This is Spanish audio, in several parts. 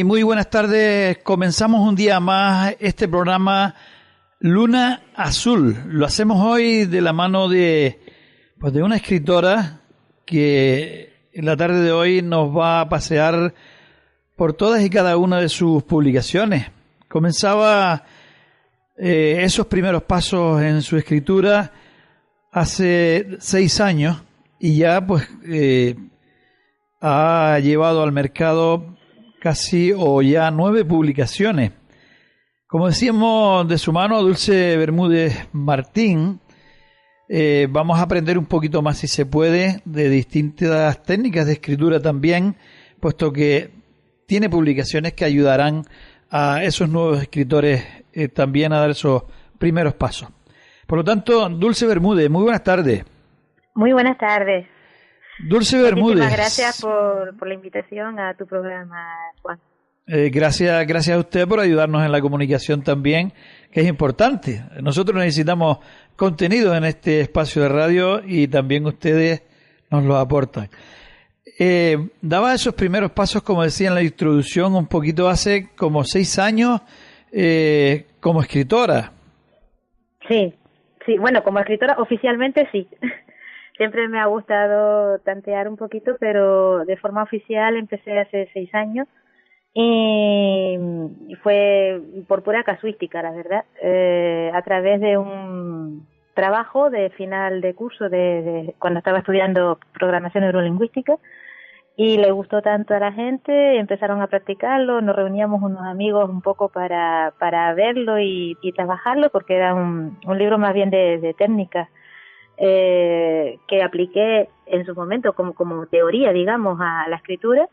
Muy buenas tardes. Comenzamos un día más este programa Luna Azul. Lo hacemos hoy de la mano de una escritora que en la tarde de hoy nos va a pasear por todas y cada una de sus publicaciones. Comenzaba esos primeros pasos en su escritura hace 6 años y ya ha llevado al mercado casi o ya 9 publicaciones. Como decíamos, de su mano, Dulce Bermúdez Martín, vamos a aprender un poquito más, si se puede, de distintas técnicas de escritura también, puesto que tiene publicaciones que ayudarán a esos nuevos escritores también a dar esos primeros pasos. Por lo tanto, Dulce Bermúdez, muy buenas tardes. Muy buenas tardes. Dulce Bermúdez. Muchísimas gracias por la invitación a tu programa, Juan. Gracias a usted por ayudarnos en la comunicación también, que es importante. Nosotros necesitamos contenido en este espacio de radio y también ustedes nos lo aportan. Daba esos primeros pasos, como decía en la introducción, un poquito hace como 6 años como escritora. Sí, bueno, como escritora oficialmente sí. Siempre me ha gustado tantear un poquito, pero de forma oficial empecé hace 6 años y fue por pura casuística, la verdad, a través de un trabajo de final de curso de cuando estaba estudiando programación neurolingüística, y le gustó tanto a la gente, empezaron a practicarlo, nos reuníamos unos amigos un poco para verlo y trabajarlo, porque era un libro más bien de técnicas que apliqué en su momento como teoría, digamos, a la escritura.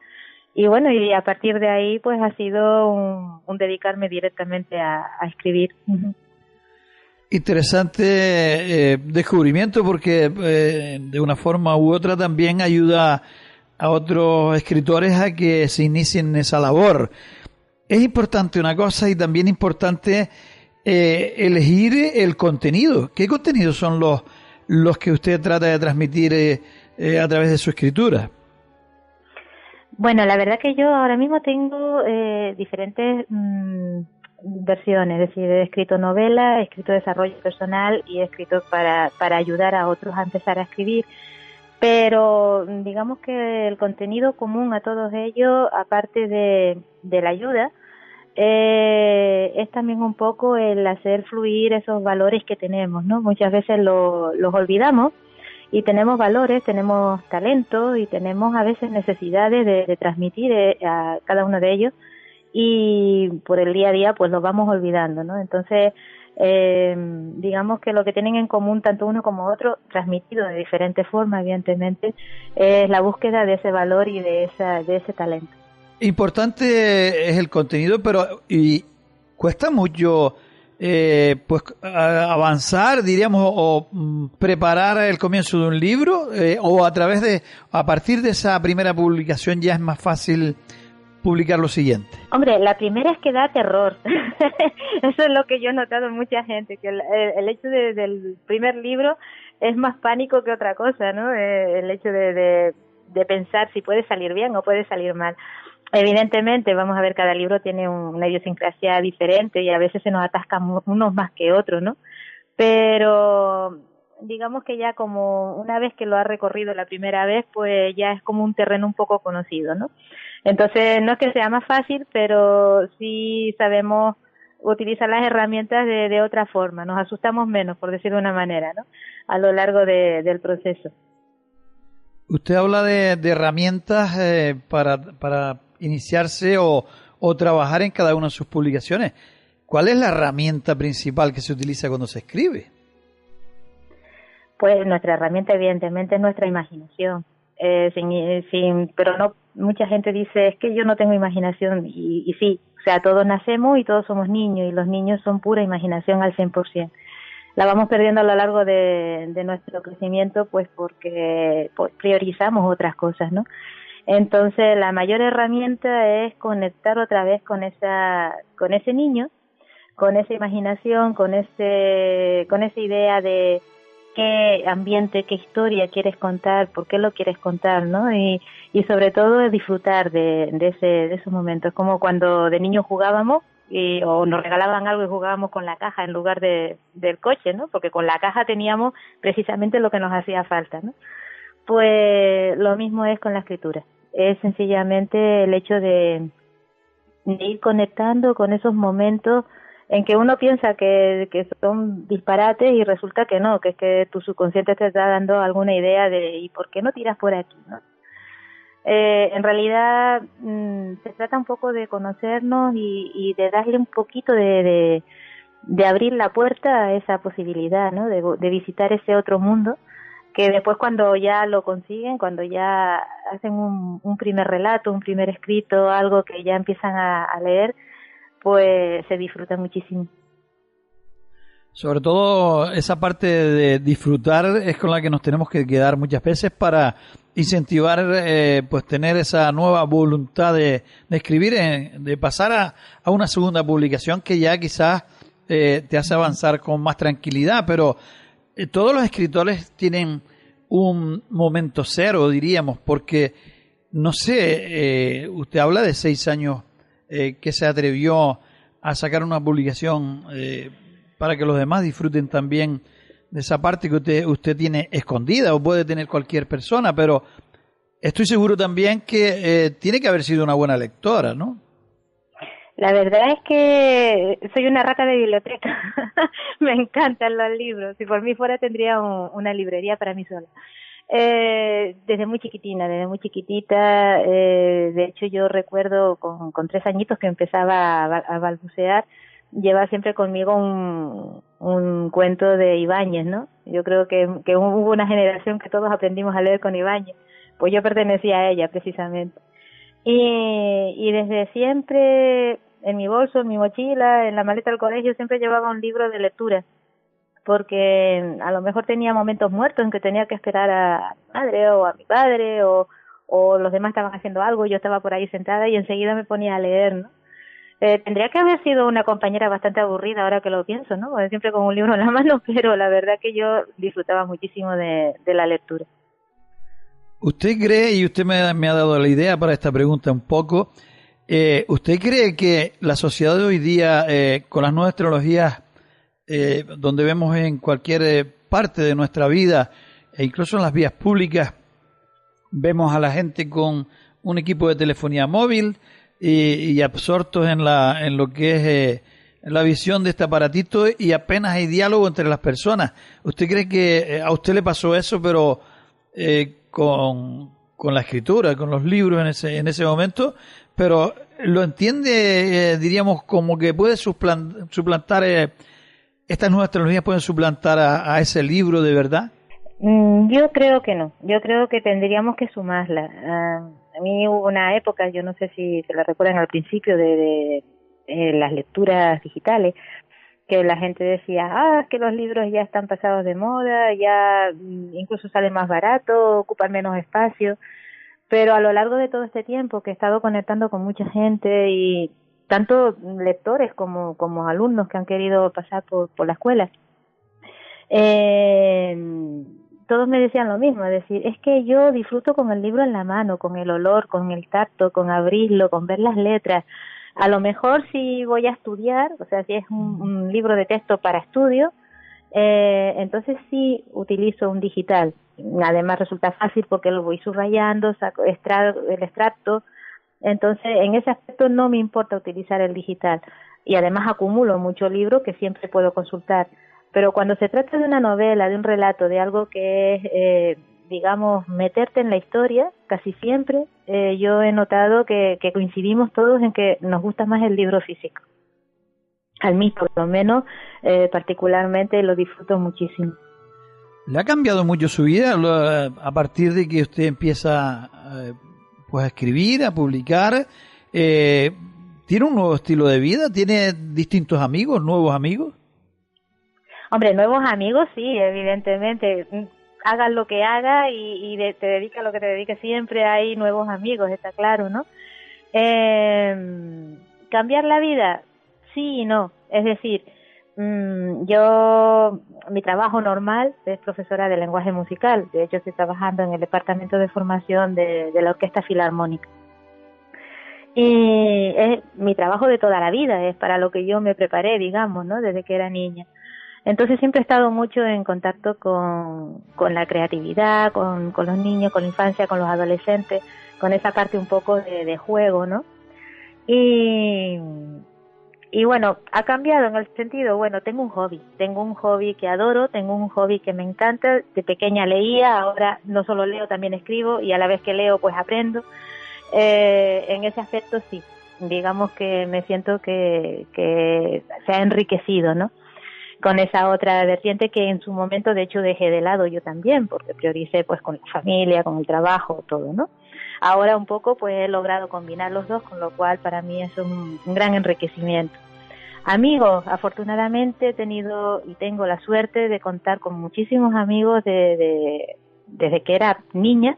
Y bueno, y a partir de ahí pues ha sido un dedicarme directamente a escribir. Interesante descubrimiento, porque de una forma u otra también ayuda a otros escritores a que se inicien en esa labor. Es importante una cosa, y también importante elegir el contenido. ¿Qué contenidos son los que usted trata de transmitir a través de su escritura? Bueno, la verdad que yo ahora mismo tengo diferentes versiones, es decir, he escrito novela, he escrito desarrollo personal y he escrito para ayudar a otros a empezar a escribir. Pero digamos que el contenido común a todos ellos, aparte de la ayuda, es también un poco el hacer fluir esos valores que tenemos, ¿no? Muchas veces los olvidamos y tenemos valores, tenemos talentos y tenemos a veces necesidades de transmitir a cada uno de ellos, y por el día a día pues los vamos olvidando, ¿no? Entonces digamos que lo que tienen en común tanto uno como otro, transmitido de diferentes formas evidentemente, es la búsqueda de ese valor y de ese talento. Importante es el contenido, pero cuesta mucho avanzar, diríamos, o preparar el comienzo de un libro, o a partir de esa primera publicación ya es más fácil publicar lo siguiente. Hombre, la primera es que da terror. Eso es lo que yo he notado en mucha gente, que el hecho del primer libro es más pánico que otra cosa, ¿no? El hecho de pensar si puede salir bien o puede salir mal. Evidentemente, vamos a ver, cada libro tiene una idiosincrasia diferente y a veces se nos atascan unos más que otros, ¿no? Pero digamos que ya como una vez que lo ha recorrido la primera vez, pues ya es como un terreno un poco conocido, ¿no? Entonces, no es que sea más fácil, pero sí sabemos utilizar las herramientas de otra forma, nos asustamos menos, por decirlo de una manera, ¿no? A lo largo del proceso. Usted habla de herramientas para iniciarse o trabajar en cada una de sus publicaciones. ¿Cuál es la herramienta principal que se utiliza cuando se escribe? Pues nuestra herramienta evidentemente es nuestra imaginación. Pero no, mucha gente dice, es que yo no tengo imaginación, y sí, o sea, todos nacemos y todos somos niños, y los niños son pura imaginación al 100%. La vamos perdiendo a lo largo de nuestro crecimiento, pues porque priorizamos otras cosas, ¿no? Entonces, la mayor herramienta es conectar otra vez con ese niño, con esa imaginación, con esa idea de qué ambiente, qué historia quieres contar, por qué lo quieres contar, ¿no? Y sobre todo disfrutar de esos momentos, como cuando de niños jugábamos o nos regalaban algo y jugábamos con la caja en lugar del coche, ¿no? Porque con la caja teníamos precisamente lo que nos hacía falta, ¿no? Pues lo mismo es con la escritura. Es sencillamente el hecho de ir conectando con esos momentos en que uno piensa que son disparates y resulta que no, que es que tu subconsciente te está dando alguna idea de ¿y por qué no tiras por aquí?, ¿no? En realidad se trata un poco de conocernos y de darle un poquito de abrir la puerta a esa posibilidad, ¿no? De visitar ese otro mundo, que después cuando ya lo consiguen, cuando ya hacen un primer relato, un primer escrito, algo que ya empiezan a leer, pues se disfruta muchísimo. Sobre todo esa parte de disfrutar es con la que nos tenemos que quedar muchas veces para incentivar, pues tener esa nueva voluntad de escribir, de pasar a una segunda publicación que ya quizás te hace avanzar con más tranquilidad, pero todos los escritores tienen un momento cero, diríamos, porque no sé, usted habla de 6 años que se atrevió a sacar una publicación para que los demás disfruten también de esa parte que usted tiene escondida o puede tener cualquier persona, pero estoy seguro también que tiene que haber sido una buena lectora, ¿no? La verdad es que soy una rata de biblioteca. Me encantan los libros. Si por mí fuera tendría una librería para mí sola. Desde muy chiquitita, de hecho yo recuerdo con 3 añitos que empezaba a balbucear, lleva siempre conmigo un cuento de Ibáñez, ¿no? Yo creo que hubo una generación que todos aprendimos a leer con Ibáñez, pues yo pertenecía a ella precisamente. Y desde siempre en mi bolso, en mi mochila, en la maleta del colegio siempre llevaba un libro de lectura, porque a lo mejor tenía momentos muertos en que tenía que esperar a mi madre o a mi padre o los demás estaban haciendo algo y yo estaba por ahí sentada y enseguida me ponía a leer, ¿no? Tendría que haber sido una compañera bastante aburrida ahora que lo pienso, ¿no? Porque siempre con un libro en la mano, pero la verdad que yo disfrutaba muchísimo de la lectura. ¿Usted cree, y usted me ha dado la idea para esta pregunta un poco, ¿usted cree que la sociedad de hoy día, con las nuevas tecnologías, donde vemos en cualquier parte de nuestra vida, e incluso en las vías públicas, vemos a la gente con un equipo de telefonía móvil y absortos en lo que es la visión de este aparatito y apenas hay diálogo entre las personas? ¿Usted cree que a usted le pasó eso, pero con la escritura, con los libros en ese momento, pero lo entiende, diríamos, como que puede suplantar, estas nuevas tecnologías pueden suplantar a ese libro de verdad? Yo creo que no, yo creo que tendríamos que sumarla. A mí hubo una época, yo no sé si se la recuerdan al principio de las lecturas digitales, que la gente decía, que los libros ya están pasados de moda, ya incluso salen más barato, ocupan menos espacio, pero a lo largo de todo este tiempo que he estado conectando con mucha gente y tanto lectores como alumnos que han querido pasar por la escuela, todos me decían lo mismo, es decir, es que yo disfruto con el libro en la mano, con el olor, con el tacto, con abrirlo, con ver las letras. A lo mejor si voy a estudiar, o sea, si es un libro de texto para estudio, entonces sí utilizo un digital. Además resulta fácil porque lo voy subrayando, saco el extracto. Entonces, en ese aspecto no me importa utilizar el digital. Y además acumulo mucho libro que siempre puedo consultar. Pero cuando se trata de una novela, de un relato, de algo que es, digamos, meterte en la historia, casi siempre yo he notado que coincidimos todos en que nos gusta más el libro físico. A mí, por lo menos, particularmente lo disfruto muchísimo. ¿Le ha cambiado mucho su vida a partir de que usted empieza pues a escribir, a publicar? ¿Tiene un nuevo estilo de vida? ¿Tiene distintos amigos, nuevos amigos? Hombre, nuevos amigos sí, evidentemente. Hagas lo que hagas y te dediques a lo que te dediques, siempre hay nuevos amigos, está claro, ¿no? ¿Cambiar la vida? Sí y no. Es decir, Mi trabajo normal es profesora de lenguaje musical. De hecho, estoy trabajando en el departamento de formación de la Orquesta Filarmónica. Y es mi trabajo de toda la vida, es para lo que yo me preparé, digamos, ¿no? Desde que era niña. Entonces siempre he estado mucho en contacto con la creatividad, con los niños, con la infancia, con los adolescentes, con esa parte un poco de juego, ¿no? Y bueno, ha cambiado en el sentido, bueno, tengo un hobby que adoro, tengo un hobby que me encanta. De pequeña leía, ahora no solo leo, también escribo, y a la vez que leo pues aprendo. En ese aspecto sí, digamos que me siento que se ha enriquecido, ¿no? Con esa otra vertiente que en su momento de hecho dejé de lado yo también, porque prioricé pues con la familia, con el trabajo, todo, ¿no? Ahora un poco pues he logrado combinar los dos, con lo cual para mí es un gran enriquecimiento. Amigos, afortunadamente he tenido y tengo la suerte de contar con muchísimos amigos desde que era niña,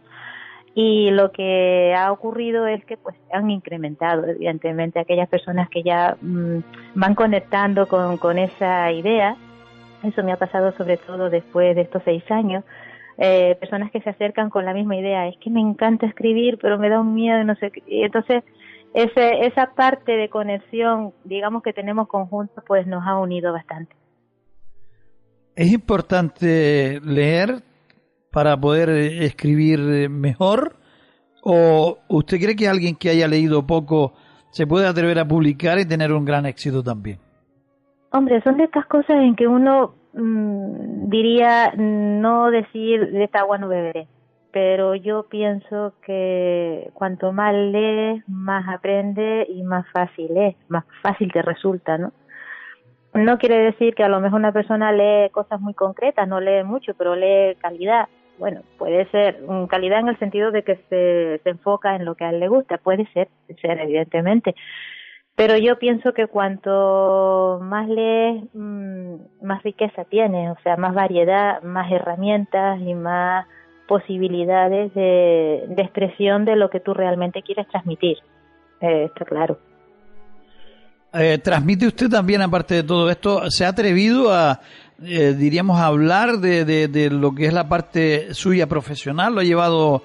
y lo que ha ocurrido es que pues han incrementado evidentemente aquellas personas que ya van conectando con esa idea. Eso me ha pasado sobre todo después de estos 6 años. Personas que se acercan con la misma idea, es que me encanta escribir pero me da un miedo y no sé qué. Y entonces esa parte de conexión, digamos, que tenemos conjuntos, pues nos ha unido bastante. ¿Es importante leer para poder escribir mejor? ¿O usted cree que alguien que haya leído poco se puede atrever a publicar y tener un gran éxito también? Hombre, son de estas cosas en que uno diría no decir de esta agua no beberé, pero yo pienso que cuanto más lees, más aprende y más fácil es, más fácil te resulta, ¿no? No quiere decir que a lo mejor una persona lee cosas muy concretas, no lee mucho, pero lee calidad. Bueno, puede ser calidad en el sentido de que se enfoca en lo que a él le gusta, puede ser evidentemente. Pero yo pienso que cuanto más lees, más riqueza tienes, o sea, más variedad, más herramientas y más posibilidades de expresión de lo que tú realmente quieres transmitir. Está claro. ¿Transmite usted también, aparte de todo esto, se ha atrevido a, diríamos, a hablar de lo que es la parte suya profesional? ¿Lo ha llevado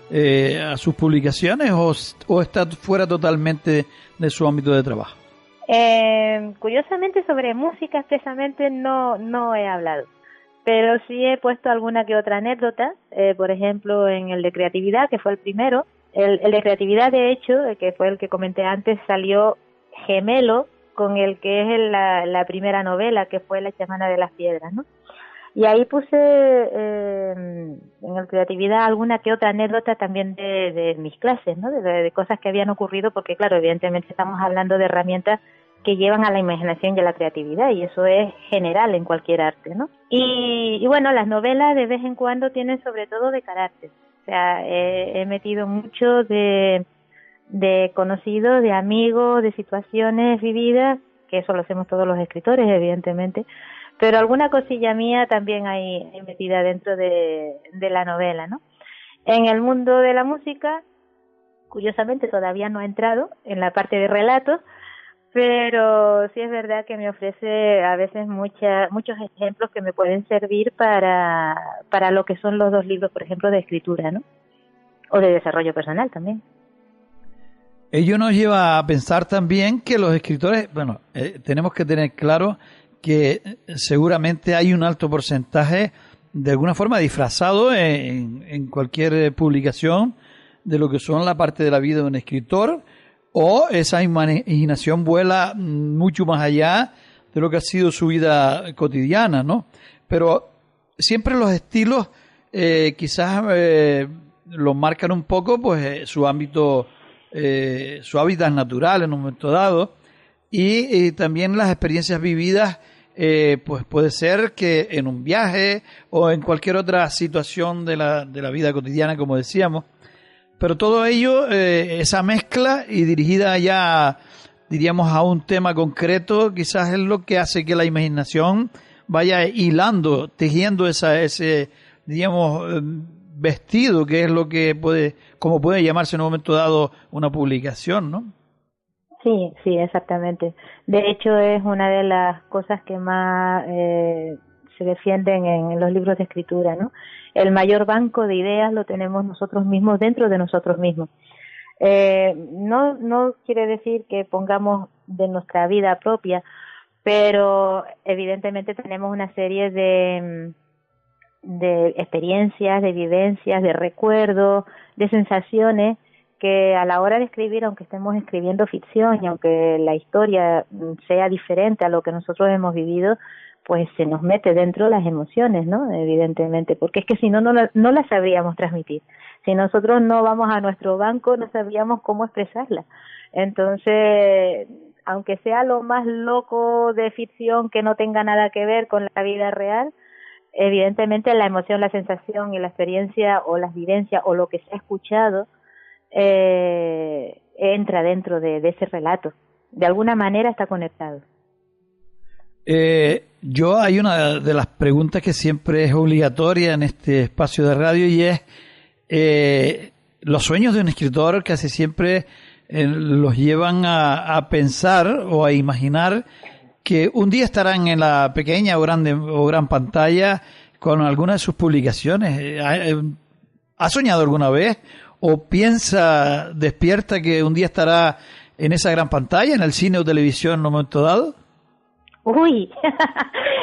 a sus publicaciones o está fuera totalmente de su ámbito de trabajo? Curiosamente, sobre música expresamente no he hablado, pero sí he puesto alguna que otra anécdota, por ejemplo en el de creatividad, que fue el primero. El de creatividad, de hecho, que fue el que comenté antes, salió gemelo con el que es la primera novela, que fue La chamana de las piedras, ¿no? Y ahí puse en el creatividad alguna que otra anécdota también de mis clases, ¿no? De cosas que habían ocurrido, porque claro, evidentemente estamos hablando de herramientas que llevan a la imaginación y a la creatividad, y eso es general en cualquier arte, ¿no? Y bueno, las novelas de vez en cuando tienen sobre todo de carácter. O sea, he metido mucho de conocidos, de amigos, de situaciones vividas, que eso lo hacemos todos los escritores, evidentemente, pero alguna cosilla mía también hay metida dentro de la novela, ¿no? En el mundo de la música, curiosamente todavía no ha entrado en la parte de relatos, pero sí es verdad que me ofrece a veces muchos ejemplos que me pueden servir para lo que son los 2 libros, por ejemplo, de escritura, ¿no? O de desarrollo personal también. Ello nos lleva a pensar también que los escritores, bueno, tenemos que tener claro que seguramente hay un alto porcentaje, de alguna forma disfrazado en cualquier publicación, de lo que son la parte de la vida de un escritor, o esa imaginación vuela mucho más allá de lo que ha sido su vida cotidiana, ¿no? Pero siempre los estilos quizás los marcan un poco, pues su ámbito, su hábitat natural en un momento dado, y también las experiencias vividas, pues puede ser que en un viaje o en cualquier otra situación de la vida cotidiana, como decíamos, pero todo ello, esa mezcla y dirigida ya, diríamos, a un tema concreto, quizás es lo que hace que la imaginación vaya hilando, tejiendo ese, digamos, vestido, que es lo que puede, como puede llamarse en un momento dado una publicación, ¿no? Sí, sí, exactamente. De hecho, es una de las cosas que más se defienden en los libros de escritura, ¿no? El mayor banco de ideas lo tenemos nosotros mismos dentro de nosotros mismos. No quiere decir que pongamos de nuestra vida propia, pero evidentemente tenemos una serie de experiencias, de vivencias, de recuerdos, de sensaciones que a la hora de escribir, aunque estemos escribiendo ficción y aunque la historia sea diferente a lo que nosotros hemos vivido, pues se nos mete dentro las emociones, ¿no? Evidentemente, porque es que si no, no las sabríamos transmitir. Si nosotros no vamos a nuestro banco, no sabríamos cómo expresarla. Entonces, aunque sea lo más loco de ficción que no tenga nada que ver con la vida real, evidentemente la emoción, la sensación y la experiencia o las vivencias o lo que se ha escuchado entra dentro de ese relato. De alguna manera está conectado. Yo hay una de las preguntas que siempre es obligatoria en este espacio de radio y es los sueños de un escritor casi siempre los llevan a pensar o a imaginar que un día estarán en la pequeña o gran pantalla con alguna de sus publicaciones. ¿Ha soñado alguna vez o despierta que un día estará en esa gran pantalla, en el cine o televisión en un momento dado? Uy,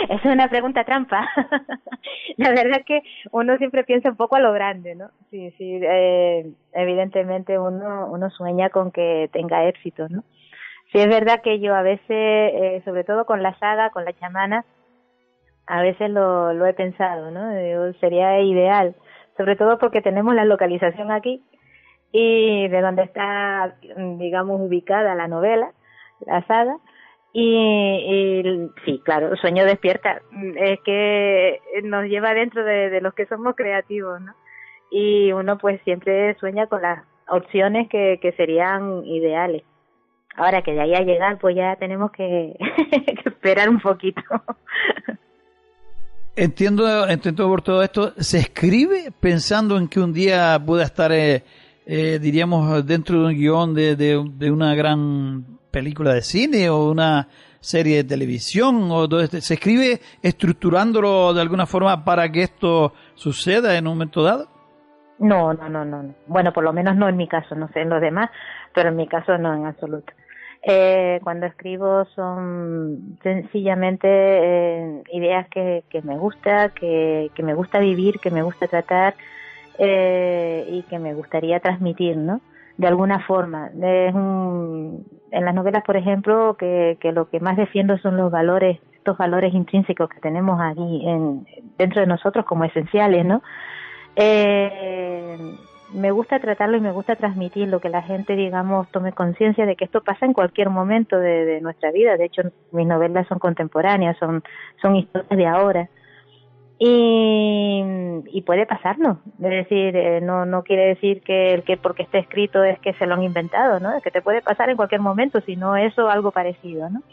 es una pregunta trampa. La verdad es que uno siempre piensa un poco a lo grande, ¿no? Sí, evidentemente uno sueña con que tenga éxito, ¿no? Sí, es verdad que yo a veces, sobre todo con la saga, con la chamana, a veces lo he pensado, ¿no? Digo, sería ideal, sobre todo porque tenemos la localización aquí y de donde está, digamos, ubicada la novela, la saga, y sí, claro, sueño despierta, es que nos lleva dentro de los que somos creativos, ¿no? Y uno pues siempre sueña con las opciones que serían ideales. Ahora que de ahí a llegar, pues ya tenemos que, que esperar un poquito. Entiendo por todo esto. ¿Se escribe pensando en que un día pueda estar, diríamos, dentro de un guión de una gran película de cine o una serie de televisión? O todo esto? ¿Se escribe estructurándolo de alguna forma para que esto suceda en un momento dado? No. Bueno, por lo menos no en mi caso, no sé en los demás, pero en mi caso no en absoluto. Cuando escribo son sencillamente ideas que me gusta, que me gusta vivir, que me gusta tratar y que me gustaría transmitir, ¿no? De alguna forma. En las novelas, por ejemplo, que lo que más defiendo son los valores, estos valores intrínsecos que tenemos aquí dentro de nosotros como esenciales, ¿no? Me gusta tratarlo y me gusta transmitirlo, que la gente, digamos, tome conciencia de que esto pasa en cualquier momento de nuestra vida. De hecho, mis novelas son contemporáneas, son historias de ahora. Y puede pasarnos. Es decir, no quiere decir que el que porque esté escrito es que se lo han inventado, ¿no? Es que te puede pasar en cualquier momento, si no eso, algo parecido, ¿no?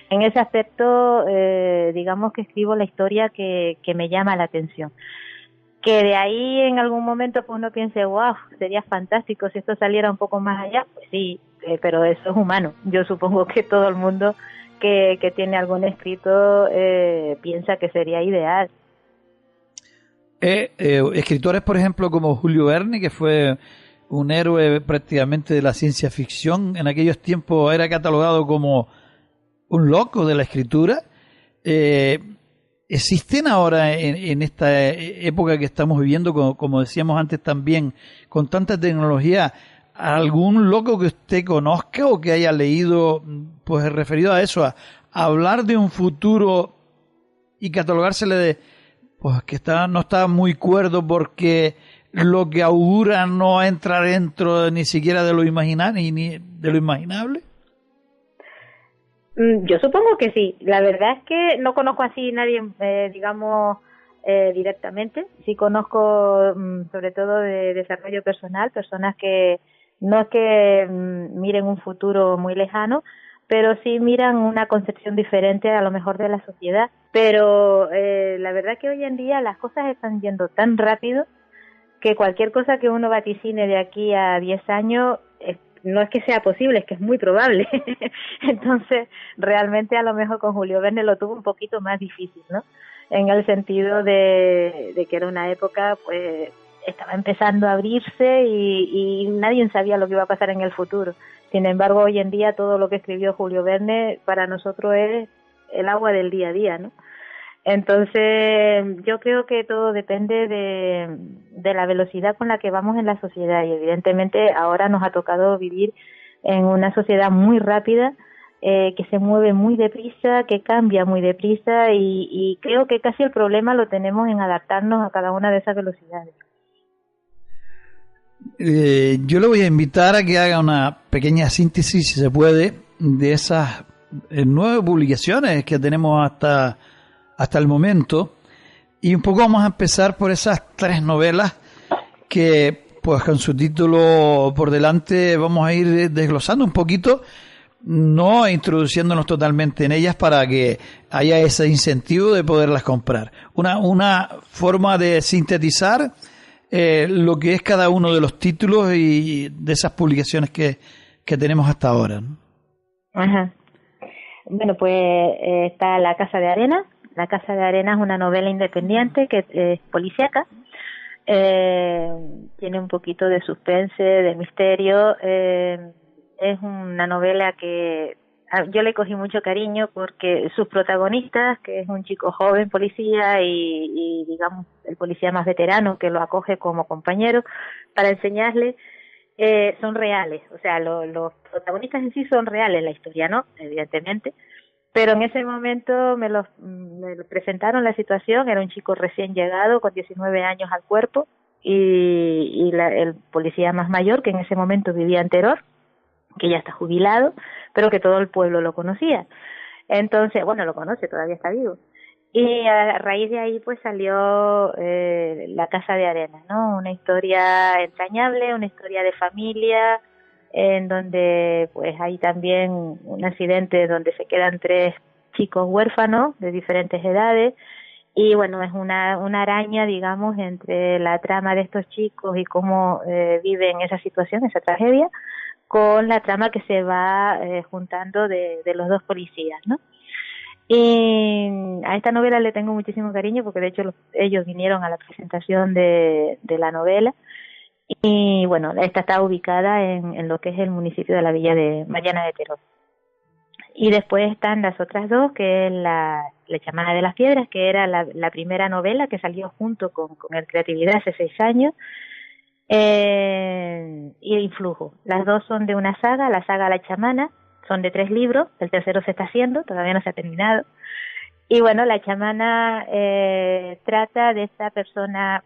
En ese aspecto, digamos que escribo la historia que me llama la atención. Que de ahí en algún momento pues uno piense, wow, sería fantástico si esto saliera un poco más allá, pues sí, pero eso es humano. Yo supongo que todo el mundo que tiene algún escrito piensa que sería ideal. Escritores, por ejemplo, como Julio Verne, que fue un héroe prácticamente de la ciencia ficción, en aquellos tiempos era catalogado como un loco de la escritura. ¿Existen ahora en esta época que estamos viviendo, como decíamos antes también, con tanta tecnología, algún loco que usted conozca o que haya leído, pues referido a eso, a hablar de un futuro y catalogársele de, pues que no está muy cuerdo porque lo que augura no entra dentro ni siquiera de lo imaginable ni de lo imaginable? Yo supongo que sí. La verdad es que no conozco así nadie, digamos, directamente. Sí conozco, sobre todo de desarrollo personal, personas que no es que miren un futuro muy lejano, pero sí miran una concepción diferente a lo mejor de la sociedad. Pero la verdad que hoy en día las cosas están yendo tan rápido que cualquier cosa que uno vaticine de aquí a 10 años no es que sea posible, es que es muy probable. Entonces, realmente a lo mejor con Julio Verne lo tuvo un poquito más difícil, ¿no? En el sentido de que era una época, pues, estaba empezando a abrirse y nadie sabía lo que iba a pasar en el futuro. Sin embargo, hoy en día todo lo que escribió Julio Verne para nosotros es el agua del día a día, ¿no? Entonces, yo creo que todo depende de la velocidad con la que vamos en la sociedad y evidentemente ahora nos ha tocado vivir en una sociedad muy rápida, que se mueve muy deprisa, que cambia muy deprisa y creo que casi el problema lo tenemos en adaptarnos a cada una de esas velocidades. Yo le voy a invitar a que haga una pequeña síntesis, si se puede, de esas 9 publicaciones que tenemos hasta el momento, y un poco vamos a empezar por esas 3 novelas que, pues con su título por delante, vamos a ir desglosando un poquito, no introduciéndonos totalmente en ellas para que haya ese incentivo de poderlas comprar. Una forma de sintetizar lo que es cada uno de los títulos y de esas publicaciones que tenemos hasta ahora, ¿no? Ajá. Bueno, pues está La Casa de Arena. La Casa de Arena es una novela independiente que es policíaca. Tiene un poquito de suspense, de misterio. Es una novela que yo le cogí mucho cariño porque sus protagonistas, que es un chico joven policía y digamos el policía más veterano que lo acoge como compañero para enseñarle, son reales. O sea, los protagonistas en sí son reales, la historia no, evidentemente. Pero en ese momento me lo presentaron la situación, era un chico recién llegado con 19 años al cuerpo y el policía más mayor que en ese momento vivía en Teror, que ya está jubilado, pero que todo el pueblo lo conocía. Entonces, bueno, lo conoce, todavía está vivo. Y a raíz de ahí pues salió La Casa de Arena, ¿no? Una historia entrañable, una historia de familia, en donde pues hay también un accidente donde se quedan 3 chicos huérfanos de diferentes edades y bueno, es una araña, digamos, entre la trama de estos chicos y cómo viven esa situación, esa tragedia, con la trama que se va juntando de los 2 policías, ¿no? Y a esta novela le tengo muchísimo cariño porque de hecho ellos vinieron a la presentación de la novela y bueno, esta está ubicada en lo que es el municipio de la Villa de Mariana de Teror. Y después están las otras 2, que es la Chamana de las Piedras, que era la primera novela que salió junto con el Creatividad hace 6 años, y Influjo. Las 2 son de una saga, la saga La Chamana, son de 3 libros, el tercero se está haciendo, todavía no se ha terminado. Y bueno, La Chamana trata de esta persona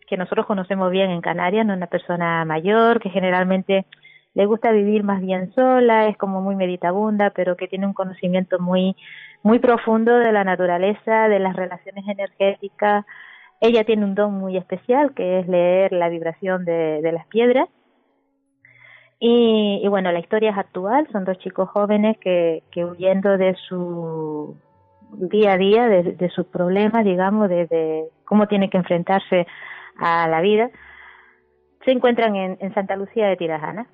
que nosotros conocemos bien en Canarias, ¿no? Una persona mayor que generalmente le gusta vivir más bien sola, es como muy meditabunda, pero que tiene un conocimiento muy, muy profundo de la naturaleza, de las relaciones energéticas. Ella tiene un don muy especial que es leer la vibración de las piedras. Y bueno, la historia es actual, son 2 chicos jóvenes que huyendo de su día a día, de sus problemas, digamos, de cómo tienen que enfrentarse a la vida, se encuentran en Santa Lucía de Tirajana.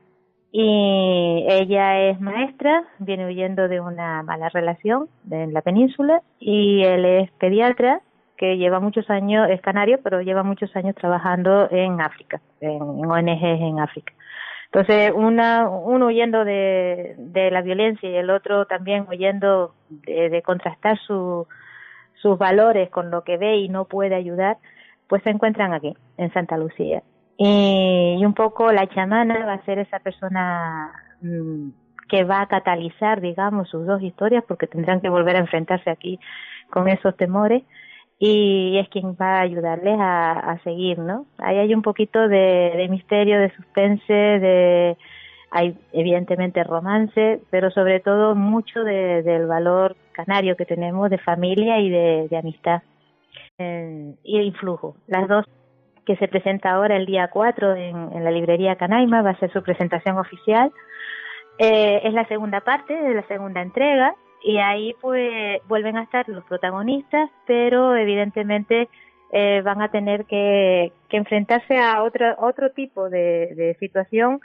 Y ella es maestra, viene huyendo de una mala relación en la península, y él es pediatra, que lleva muchos años, es canario, pero lleva muchos años trabajando en África, en ONGs en África. Entonces, uno huyendo de la violencia y el otro también huyendo de contrastar sus valores con lo que ve y no puede ayudar, pues se encuentran aquí, en Santa Lucía. Y un poco La Chamana va a ser esa persona que va a catalizar, digamos, sus 2 historias, porque tendrán que volver a enfrentarse aquí con esos temores, y es quien va a ayudarles a seguir, ¿no? Ahí hay un poquito de misterio, de suspense, hay evidentemente romance, pero sobre todo mucho del valor canario que tenemos de familia y de amistad. Y Influjo, las 2 que se presenta ahora el día 4 en la librería Canaima, va a ser su presentación oficial. Es la segunda parte de la segunda entrega y ahí pues vuelven a estar los protagonistas, pero evidentemente van a tener que enfrentarse a otro tipo de situación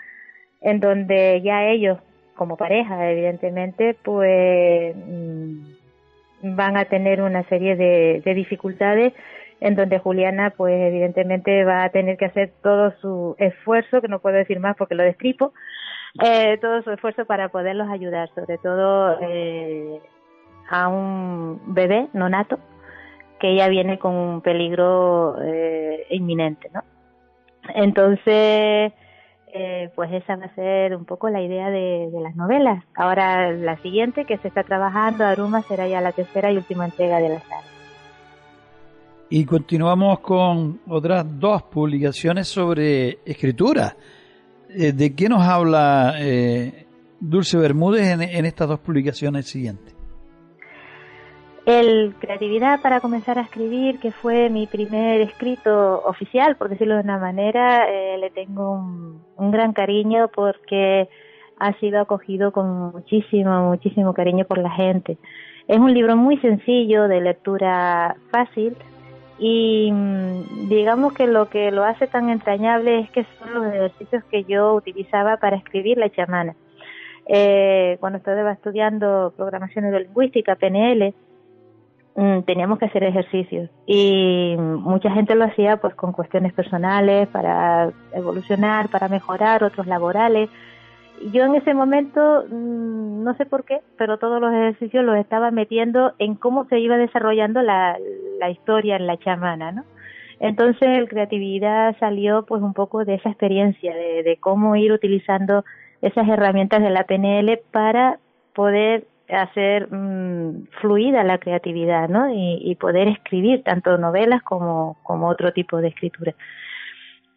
en donde ya ellos, como pareja, evidentemente, pues van a tener una serie de dificultades en donde Juliana, pues evidentemente va a tener que hacer todo su esfuerzo, que no puedo decir más porque lo destripo, todo su esfuerzo para poderlos ayudar, sobre todo a un bebé nonato que ya viene con un peligro inminente, ¿no? Entonces, pues esa va a ser un poco la idea de las novelas. Ahora la siguiente que se está trabajando, Aruma, será ya la tercera y última entrega de la saga. Y continuamos con otras dos publicaciones sobre escritura. ¿De qué nos habla Dulce Bermúdez en estas dos publicaciones siguientes? El Creatividad para comenzar a escribir, que fue mi primer escrito oficial, por decirlo de una manera, le tengo un gran cariño porque ha sido acogido con muchísimo cariño por la gente. Es un libro muy sencillo, de lectura fácil, y digamos que lo hace tan entrañable es que son los ejercicios que yo utilizaba para escribir La chamana. Cuando estaba estudiando programación neurolingüística, PNL, teníamos que hacer ejercicios y mucha gente lo hacía pues con cuestiones personales para evolucionar, para mejorar, otros laborales. Yo en ese momento, no sé por qué, pero todos los ejercicios los estaba metiendo en cómo se iba desarrollando la historia en La chamana, ¿no? Entonces el Creatividad salió pues un poco de esa experiencia, de cómo ir utilizando esas herramientas de la PNL para poder hacer fluida la creatividad, ¿no? Y poder escribir tanto novelas como otro tipo de escritura.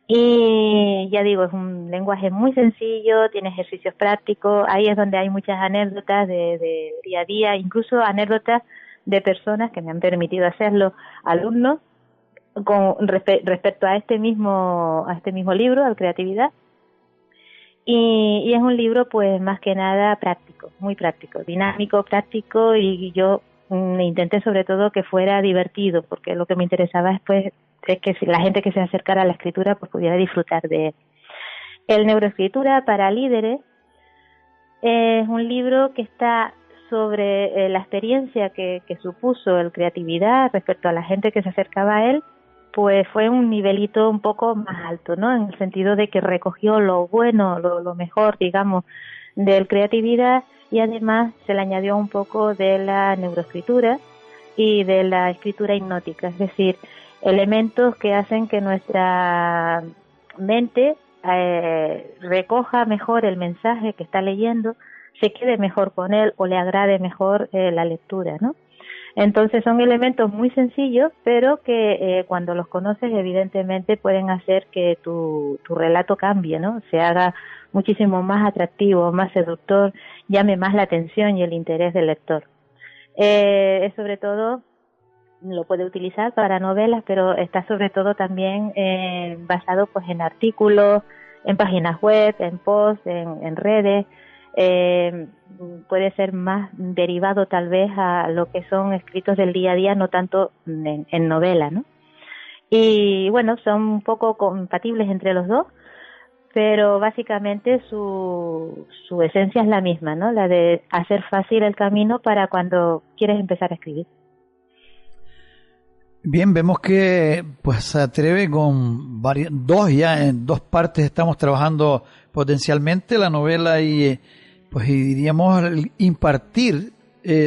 Y ya digo, es un lenguaje muy sencillo, tiene ejercicios prácticos, ahí es donde hay muchas anécdotas de día a día, incluso anécdotas de personas que me han permitido hacerlo, alumnos, con respecto a este mismo libro, al Creatividad. Y es un libro pues más que nada práctico, muy práctico, dinámico, práctico, y yo intenté sobre todo que fuera divertido, porque lo que me interesaba es que si la gente que se acercara a la escritura pues pudiera disfrutar de él. El Neuroescritura para líderes es un libro que está sobre la experiencia que supuso el Creatividad respecto a la gente que se acercaba a él, pues fue un nivelito un poco más alto, ¿no? En el sentido de que recogió lo bueno, lo mejor, digamos, del Creatividad, y además se le añadió un poco de la neuroescritura y de la escritura hipnótica, es decir, elementos que hacen que nuestra mente recoja mejor el mensaje que está leyendo, se quede mejor con él o le agrade mejor la lectura, ¿no? Entonces son elementos muy sencillos, pero que cuando los conoces evidentemente pueden hacer que tu relato cambie, ¿no? Se haga muchísimo más atractivo, más seductor, llame más la atención y el interés del lector. Sobre todo lo puede utilizar para novelas, pero está sobre todo también basado pues en artículos, en páginas web, en posts, en redes. Puede ser más derivado tal vez a lo que son escritos del día a día, no tanto en novela, ¿no? Y bueno, son un poco compatibles entre los dos, pero básicamente su esencia es la misma, ¿no? La de hacer fácil el camino para cuando quieres empezar a escribir. Bien, vemos que pues se atreve con en dos partes estamos trabajando potencialmente la novela y pues y diríamos impartir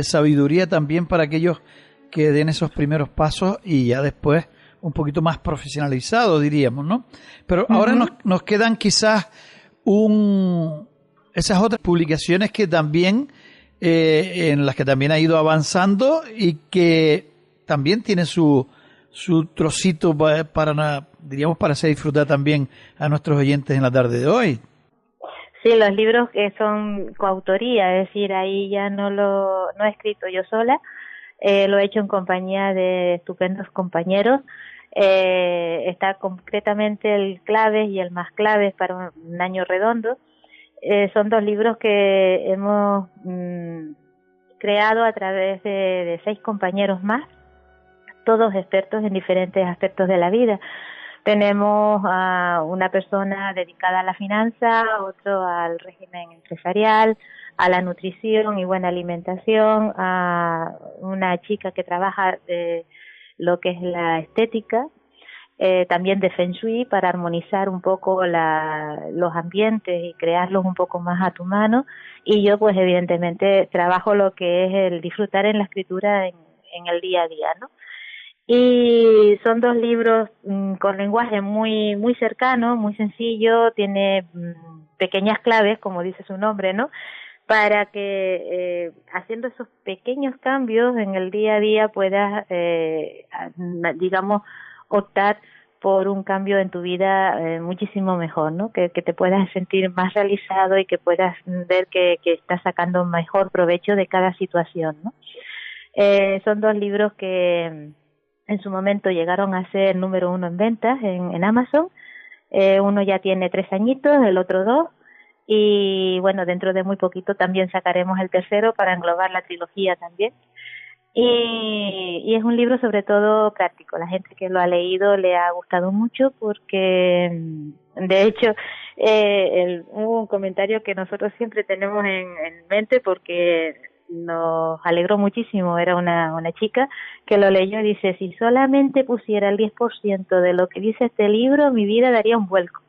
sabiduría también para aquellos que den esos primeros pasos y ya después un poquito más profesionalizado, diríamos, ¿no? Pero ahora nos quedan quizás esas otras publicaciones que también en las que también ha ido avanzando y que también tiene su trocito para hacer disfrutar también a nuestros oyentes en la tarde de hoy. Sí, los libros que son coautoría, es decir, ahí ya no he escrito yo sola, lo he hecho en compañía de estupendos compañeros. Está concretamente el Claves y el Más Claves para un año redondo. Son dos libros que hemos creado a través de 6 compañeros más, todos expertos en diferentes aspectos de la vida, Tenemos a una persona dedicada a la finanza, otro al régimen empresarial, a la nutrición y buena alimentación, a una chica que trabaja lo que es la estética, también de Feng Shui para armonizar un poco los ambientes y crearlos un poco más a tu mano. Y yo pues evidentemente trabajo lo que es el disfrutar en la escritura en el día a día, ¿no? Y son dos libros con lenguaje muy muy cercano, muy sencillo, tiene pequeñas claves, como dice su nombre, ¿no? Para que haciendo esos pequeños cambios en el día a día puedas, digamos, optar por un cambio en tu vida muchísimo mejor, ¿no? Que te puedas sentir más realizado y que puedas ver que estás sacando mejor provecho de cada situación, ¿no? Son dos libros que en su momento llegaron a ser número 1 en ventas en Amazon. Uno ya tiene 3 añitos, el otro 2. Y bueno, dentro de muy poquito también sacaremos el tercero para englobar la trilogía también. Y es un libro sobre todo práctico. La gente que lo ha leído le ha gustado mucho porque, de hecho, hubo un comentario que nosotros siempre tenemos en mente porque nos alegró muchísimo. Era una chica que lo leyó y dice, si solamente pusiera el 10% de lo que dice este libro, mi vida daría un vuelco.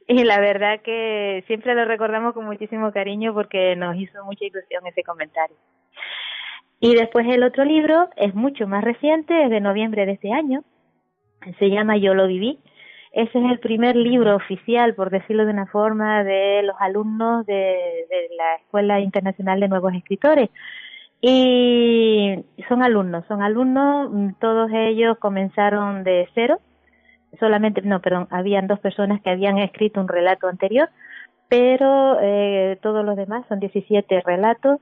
Y la verdad que siempre lo recordamos con muchísimo cariño porque nos hizo mucha ilusión ese comentario. Y después el otro libro es mucho más reciente, es de noviembre de este año, se llama Yo lo viví. Ese es el primer libro oficial, por decirlo de una forma, de los alumnos de la Escuela Internacional de Nuevos Escritores. Y son alumnos, todos ellos comenzaron de cero. Habían 2 personas que habían escrito un relato anterior, pero todos los demás, son 17 relatos,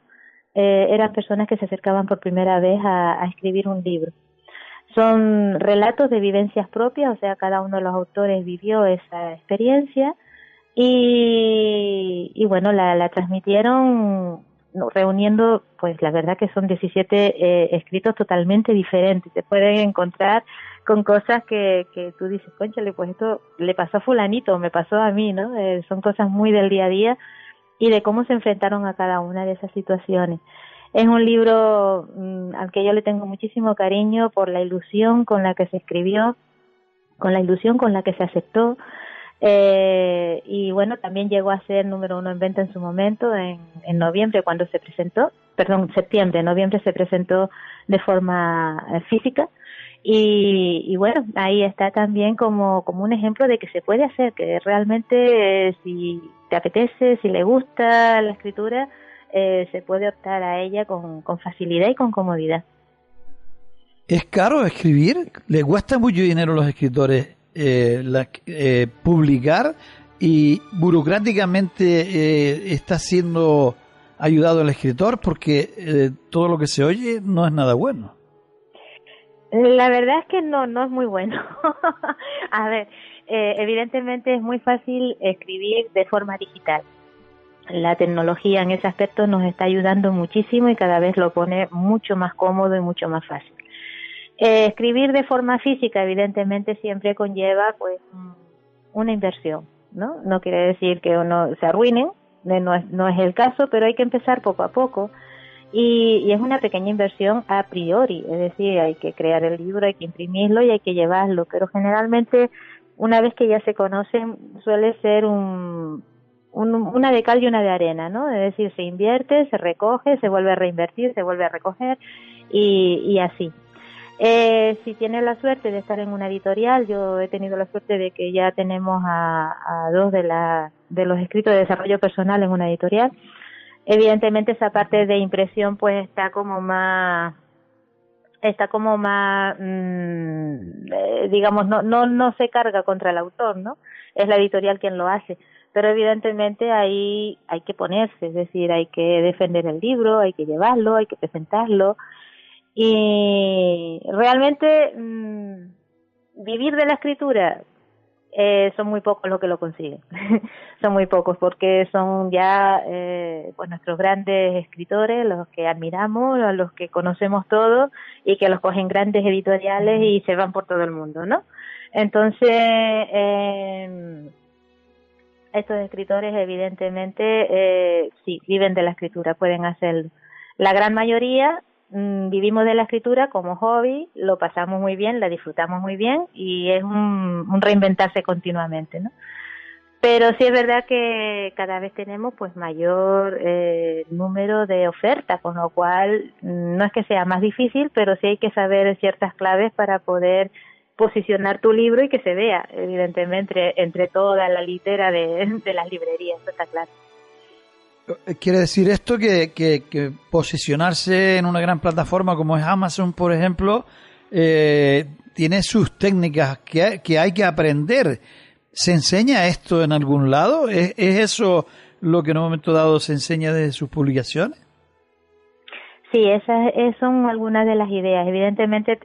eran personas que se acercaban por primera vez a escribir un libro. Son relatos de vivencias propias, o sea, cada uno de los autores vivió esa experiencia y bueno, la transmitieron reuniendo, pues la verdad que son 17 escritos totalmente diferentes. Se pueden encontrar con cosas que tú dices, cónchale, pues esto le pasó a fulanito, me pasó a mí, ¿no? Son cosas muy del día a día y de cómo se enfrentaron a cada una de esas situaciones. Es un libro al que yo le tengo muchísimo cariño por la ilusión con la que se escribió, con la ilusión con la que se aceptó. Y bueno, también llegó a ser número 1 en venta en su momento, en noviembre cuando se presentó, septiembre, noviembre se presentó de forma física. Y bueno, ahí está también como un ejemplo de que se puede hacer, que realmente si te apetece, si le gusta la escritura, se puede optar a ella con facilidad y con comodidad. ¿Es caro escribir? ¿Le cuesta mucho dinero a los escritores publicar? ¿Y burocráticamente está siendo ayudado el escritor? Porque todo lo que se oye no es nada bueno. La verdad es que no es muy bueno. A ver, evidentemente es muy fácil escribir de forma digital. La tecnología en ese aspecto nos está ayudando muchísimo y cada vez lo pone mucho más cómodo y mucho más fácil. Escribir de forma física evidentemente siempre conlleva pues una inversión, ¿no? No quiere decir que uno se arruine, no es el caso, pero hay que empezar poco a poco. Y es una pequeña inversión a priori, es decir, hay que crear el libro, hay que imprimirlo y hay que llevarlo, pero generalmente una vez que ya se conocen suele ser una de cal y una de arena, ¿no? Es decir, se invierte, se recoge, se vuelve a reinvertir, se vuelve a recoger y así. Si tienes la suerte de estar en una editorial, yo he tenido la suerte de que ya tenemos a 2 de los escritos de desarrollo personal en una editorial. Evidentemente esa parte de impresión pues está como más digamos no se carga contra el autor, ¿no? Es la editorial quien lo hace, pero evidentemente ahí hay que ponerse, es decir, hay que defender el libro, hay que llevarlo, hay que presentarlo y realmente vivir de la escritura son muy pocos los que lo consiguen. Son muy pocos porque son ya pues nuestros grandes escritores, los que admiramos, a los que conocemos todos y que los cogen grandes editoriales y se van por todo el mundo, ¿no? Entonces, estos escritores evidentemente sí, viven de la escritura, pueden hacerlo. La gran mayoría vivimos de la escritura como hobby, lo pasamos muy bien, la disfrutamos muy bien y es un reinventarse continuamente, ¿no? Pero sí es verdad que cada vez tenemos pues mayor número de ofertas, con lo cual no es que sea más difícil, pero sí hay que saber ciertas claves para poder posicionar tu libro y que se vea, evidentemente, entre toda la litera de las librerías, eso está claro. ¿Quiere decir esto que posicionarse en una gran plataforma como es Amazon, por ejemplo, tiene sus técnicas que hay que aprender? ¿Se enseña esto en algún lado? ¿Es eso lo que en un momento dado se enseña desde sus publicaciones? Sí, esas son algunas de las ideas. Evidentemente,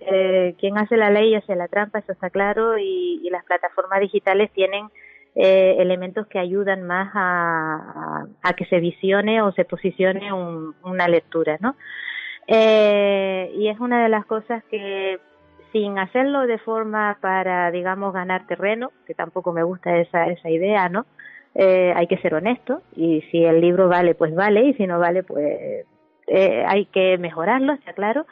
quien hace la ley hace la trampa, eso está claro, y las plataformas digitales tienen elementos que ayudan más a que se visione o se posicione una lectura, ¿no? Y es una de las cosas que, sin hacerlo de forma para, digamos, ganar terreno, que tampoco me gusta esa idea, ¿no? Hay que ser honesto, y si el libro vale, pues vale, y si no vale, pues hay que mejorarlo, está claro.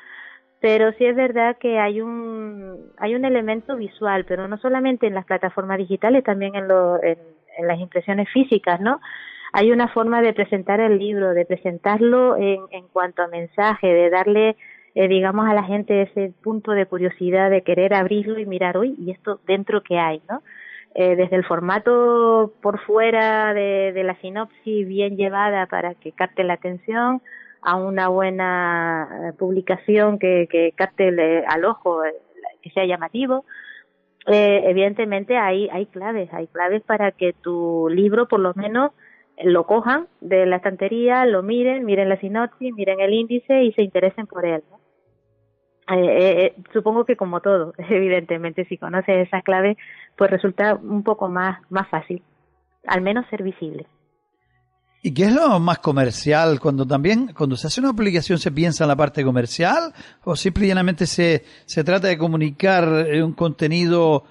Pero sí es verdad que hay un elemento visual, pero no solamente en las plataformas digitales, también en las impresiones físicas, ¿no? Hay una forma de presentar el libro, de presentarlo en cuanto a mensaje, de darle, digamos, a la gente ese punto de curiosidad, de querer abrirlo y mirar, uy, ¿y esto dentro qué hay, no? Desde el formato por fuera de la sinopsis bien llevada para que capte la atención, a una buena publicación que capte al ojo, que sea llamativo. Evidentemente hay claves para que tu libro por lo menos lo cojan de la estantería, lo miren la sinopsis, miren el índice y se interesen por él, ¿no? Supongo que como todo, evidentemente, si conoces esas claves, pues resulta un poco más fácil, al menos ser visible. ¿Y qué es lo más comercial? Cuando se hace una publicación, ¿se piensa en la parte comercial? ¿O simple y llanamente se trata de comunicar un contenido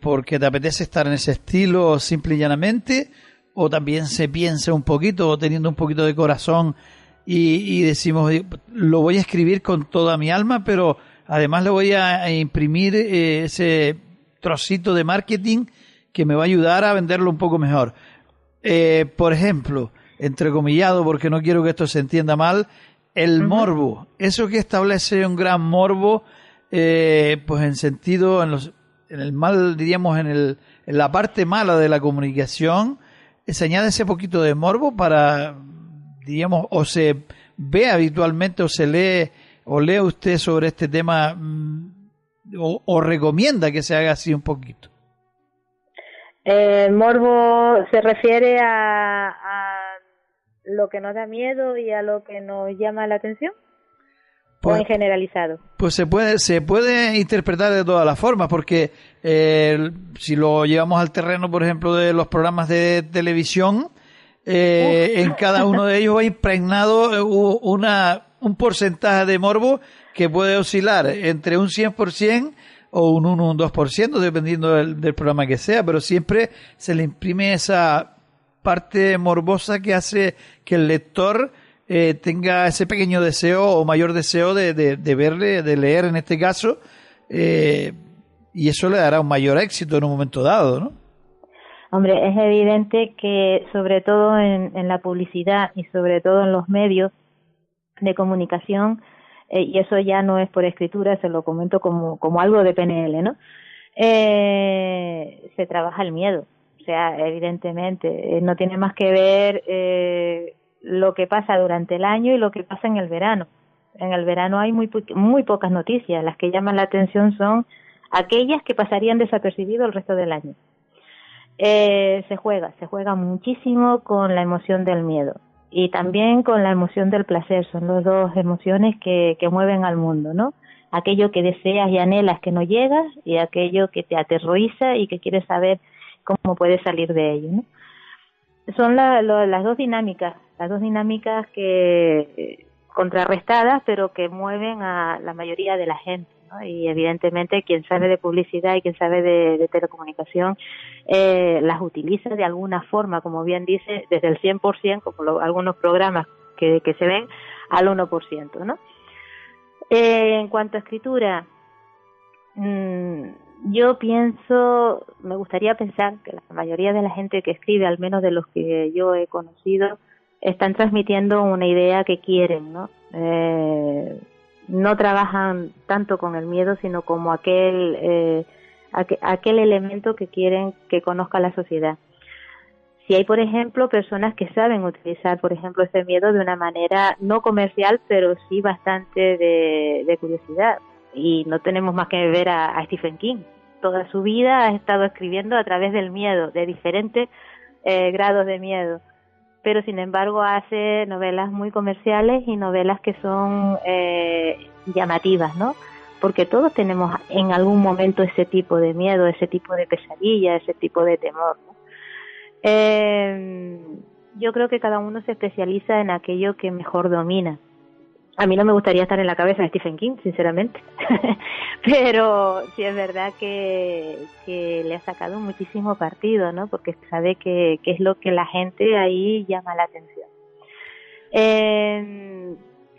porque te apetece estar en ese estilo, simple y llanamente? ¿O también se piensa un poquito, teniendo un poquito de corazón y decimos, lo voy a escribir con toda mi alma, pero además le voy a imprimir ese trocito de marketing que me va a ayudar a venderlo un poco mejor? Por ejemplo, entrecomillado, porque no quiero que esto se entienda mal, el morbo, eso que establece un gran morbo, pues en sentido, en el mal, diríamos, en la parte mala de la comunicación, se añade ese poquito de morbo para, diríamos, o se ve habitualmente o se lee, o lee usted sobre este tema, o recomienda que se haga así un poquito. El morbo se refiere a lo que nos da miedo y a lo que nos llama la atención, pues, o en generalizado. Pues se puede interpretar de todas las formas, porque si lo llevamos al terreno, por ejemplo, de los programas de televisión, en cada uno de ellos va impregnado un porcentaje de morbo que puede oscilar entre un 100% o un 1 o un 2%, dependiendo del programa que sea, pero siempre se le imprime esa parte morbosa que hace que el lector tenga ese pequeño deseo o mayor deseo de verle, de leer en este caso, y eso le dará un mayor éxito en un momento dado, ¿no? Hombre, es evidente que sobre todo en la publicidad y sobre todo en los medios de comunicación, y eso ya no es por escritura, se lo comento como algo de PNL, ¿no? Se trabaja el miedo, o sea, evidentemente, no tiene más que ver lo que pasa durante el año y lo que pasa en el verano. En el verano hay muy pocas noticias, las que llaman la atención son aquellas que pasarían desapercibido el resto del año. Se juega muchísimo con la emoción del miedo y también con la emoción del placer. Son las dos emociones que mueven al mundo, ¿no? Aquello que deseas y anhelas que no llegas, y aquello que te aterroriza y que quieres saber cómo puedes salir de ello, ¿no? Son las dos dinámicas que contrarrestadas, pero que mueven a la mayoría de la gente. ¿no? Y evidentemente quien sabe de publicidad y quien sabe de telecomunicación las utiliza de alguna forma, como bien dice, desde el 100%, como algunos programas que se ven, al 1%, ¿no? En cuanto a escritura, yo pienso, me gustaría pensar que la mayoría de la gente que escribe, al menos de los que yo he conocido, están transmitiendo una idea que quieren, ¿no? No trabajan tanto con el miedo, sino como aquel elemento que quieren que conozca la sociedad. Si hay, por ejemplo, personas que saben utilizar, por ejemplo, ese miedo de una manera no comercial, pero sí bastante de curiosidad. Y no tenemos más que ver a Stephen King. Toda su vida ha estado escribiendo a través del miedo, de diferentes grados de miedo. Pero, sin embargo, hace novelas muy comerciales y novelas que son llamativas, ¿no? Porque todos tenemos en algún momento ese tipo de miedo, ese tipo de pesadilla, ese tipo de temor, ¿no? Yo creo que cada uno se especializa en aquello que mejor domina. A mí no me gustaría estar en la cabeza de Stephen King, sinceramente, pero sí es verdad que le ha sacado muchísimo partido, ¿no? Porque sabe que es lo que la gente ahí llama la atención.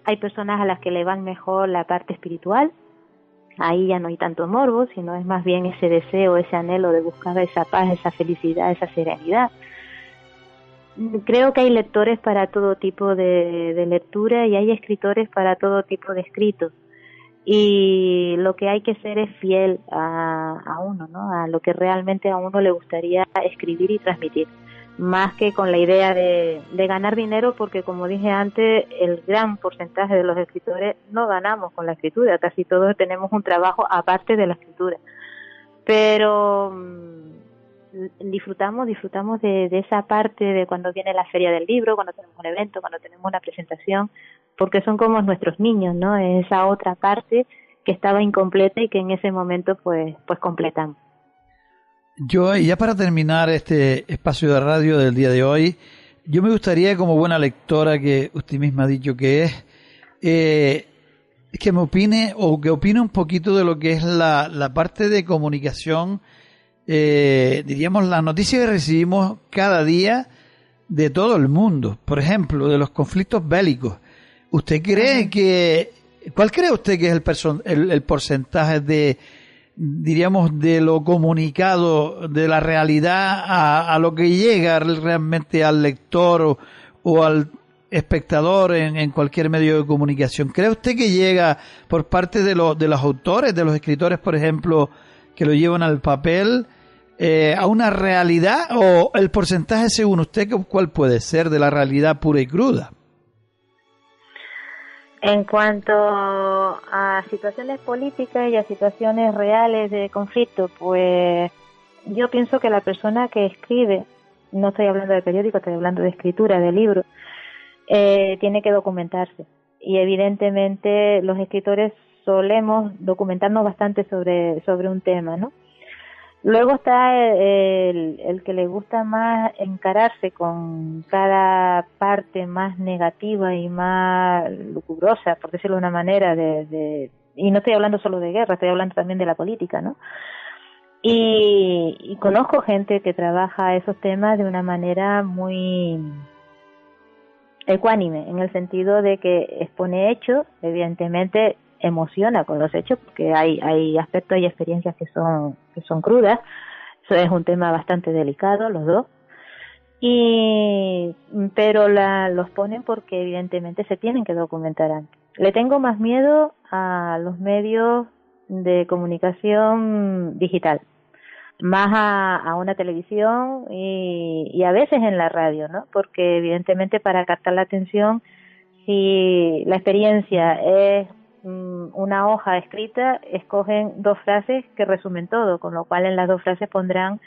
Hay personas a las que le van mejor la parte espiritual. Ahí ya no hay tanto morbo, sino es más bien ese deseo, ese anhelo de buscar esa paz, esa felicidad, esa serenidad. Creo que hay lectores para todo tipo de lectura y hay escritores para todo tipo de escritos. Y lo que hay que ser es fiel a uno, ¿no? A lo que realmente a uno le gustaría escribir y transmitir. Más que con la idea de ganar dinero, porque como dije antes, el gran porcentaje de los escritores no ganamos con la escritura, casi todos tenemos un trabajo aparte de la escritura. Pero disfrutamos de esa parte de cuando viene la feria del libro, cuando tenemos un evento, cuando tenemos una presentación, porque son como nuestros niños, ¿no? Esa otra parte que estaba incompleta y que en ese momento pues completamos. Yo, y ya para terminar este espacio de radio del día de hoy, yo me gustaría, como buena lectora que usted misma ha dicho que es, que me opine o que opine un poquito de lo que es la parte de comunicación, diríamos, las noticias que recibimos cada día de todo el mundo. Por ejemplo, de los conflictos bélicos. ¿Usted cree cuál cree usted que es el porcentaje de, diríamos, de lo comunicado, de la realidad a lo que llega realmente al lector o al espectador en cualquier medio de comunicación? ¿Cree usted que llega por parte de los autores, de los escritores, por ejemplo, que lo llevan al papel, a una realidad, o el porcentaje, según usted, cuál puede ser de la realidad pura y cruda? En cuanto a situaciones políticas y a situaciones reales de conflicto, pues yo pienso que la persona que escribe, no estoy hablando de periódico, estoy hablando de escritura, de libro, tiene que documentarse. Y evidentemente los escritores solemos documentarnos bastante sobre un tema, ¿no? Luego está el que le gusta más encararse con cada parte más negativa y más lucubrosa, por decirlo de una manera, y no estoy hablando solo de guerra, estoy hablando también de la política, ¿no? Y conozco gente que trabaja esos temas de una manera muy ecuánime, en el sentido de que expone hechos, evidentemente emociona con los hechos, porque hay aspectos y experiencias que son crudas. Eso es un tema bastante delicado, los dos, pero los ponen porque evidentemente se tienen que documentar antes. Le tengo más miedo a los medios de comunicación digital, más a una televisión y a veces en la radio, ¿no? Porque evidentemente para captar la atención, si la experiencia es una hoja escrita, escogen 2 frases que resumen todo, con lo cual en las 2 frases pondrán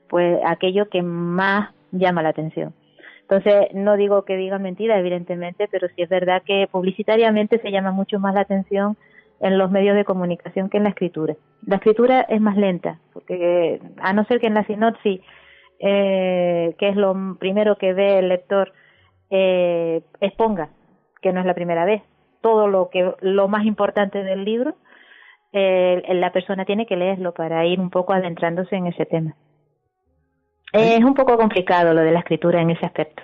pues aquello que más llama la atención. Entonces, no digo que digan mentira, evidentemente, pero sí es verdad que publicitariamente se llama mucho más la atención en los medios de comunicación que en la escritura. La escritura es más lenta, porque a no ser que en la sinopsis, que es lo primero que ve el lector, exponga, que no es la primera vez, todo lo más importante del libro, la persona tiene que leerlo para ir un poco adentrándose en ese tema. Es un poco complicado lo de la escritura en ese aspecto.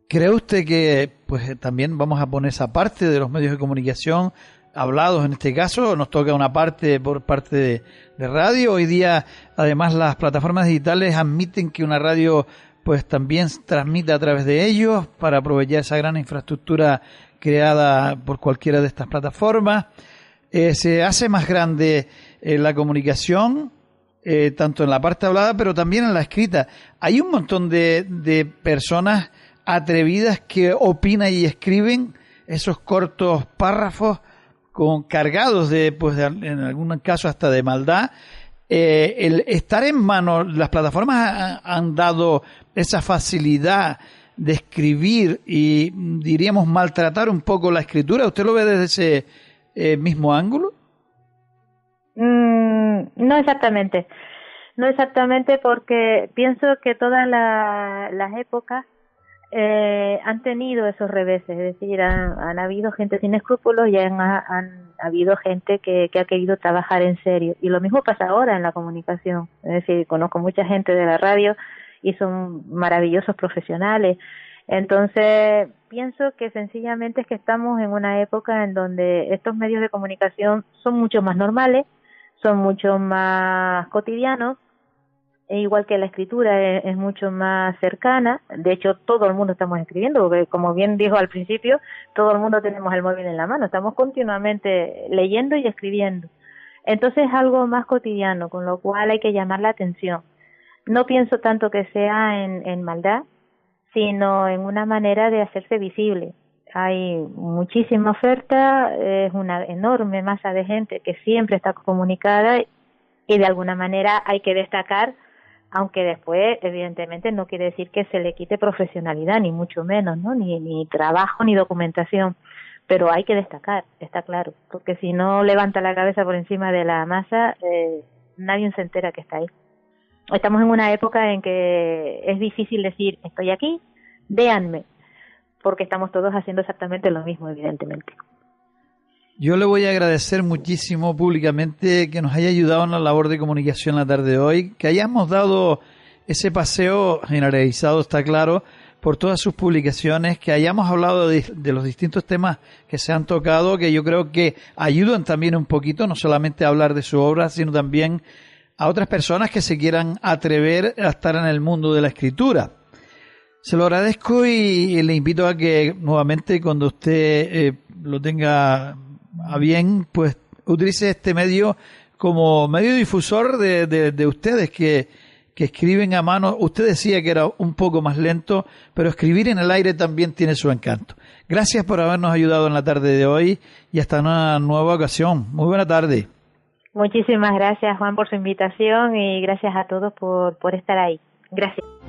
¿Cree usted que pues también vamos a poner esa parte de los medios de comunicación hablados en este caso? Nos toca una parte por parte de radio. Hoy día, además, las plataformas digitales admiten que una radio pues también transmite a través de ellos para aprovechar esa gran infraestructura creada por cualquiera de estas plataformas. Se hace más grande la comunicación, tanto en la parte hablada, pero también en la escrita. Hay un montón de personas atrevidas que opinan y escriben esos cortos párrafos cargados en algún caso hasta de maldad. El estar en manos, las plataformas han dado esa facilidad de escribir y diríamos maltratar un poco la escritura. ¿Usted lo ve desde ese mismo ángulo? No exactamente. No exactamente, porque pienso que todas las épocas han tenido esos reveses, es decir, han habido gente sin escrúpulos y han habido gente que ha querido trabajar en serio. Y lo mismo pasa ahora en la comunicación, es decir, conozco mucha gente de la radio y son maravillosos profesionales. Entonces, pienso que sencillamente es que estamos en una época en donde estos medios de comunicación son mucho más normales, son mucho más cotidianos, e igual que la escritura es mucho más cercana. De hecho, todo el mundo estamos escribiendo, porque como bien dijo al principio, todo el mundo tenemos el móvil en la mano, estamos continuamente leyendo y escribiendo. Entonces es algo más cotidiano, con lo cual hay que llamar la atención. No pienso tanto que sea en maldad, sino en una manera de hacerse visible. Hay muchísima oferta, es una enorme masa de gente que siempre está comunicada y de alguna manera hay que destacar, aunque después evidentemente no quiere decir que se le quite profesionalidad, ni mucho menos, ¿no? Ni trabajo ni documentación, pero hay que destacar, está claro, porque si no levanta la cabeza por encima de la masa, nadie se entera que está ahí. Estamos en una época en que es difícil decir estoy aquí, véanme, porque estamos todos haciendo exactamente lo mismo, evidentemente. Yo le voy a agradecer muchísimo públicamente que nos haya ayudado en la labor de comunicación la tarde de hoy, que hayamos dado ese paseo generalizado, está claro, por todas sus publicaciones, que hayamos hablado de los distintos temas que se han tocado, que yo creo que ayudan también un poquito, no solamente a hablar de su obra, sino también a otras personas que se quieran atrever a estar en el mundo de la escritura. Se lo agradezco y le invito a que nuevamente cuando usted lo tenga a bien, pues utilice este medio como medio difusor de ustedes que escriben a mano. Usted decía que era un poco más lento, pero escribir en el aire también tiene su encanto. Gracias por habernos ayudado en la tarde de hoy y hasta una nueva ocasión. Muy buena tarde. Muchísimas gracias, Juan, por su invitación y gracias a todos por estar ahí. Gracias.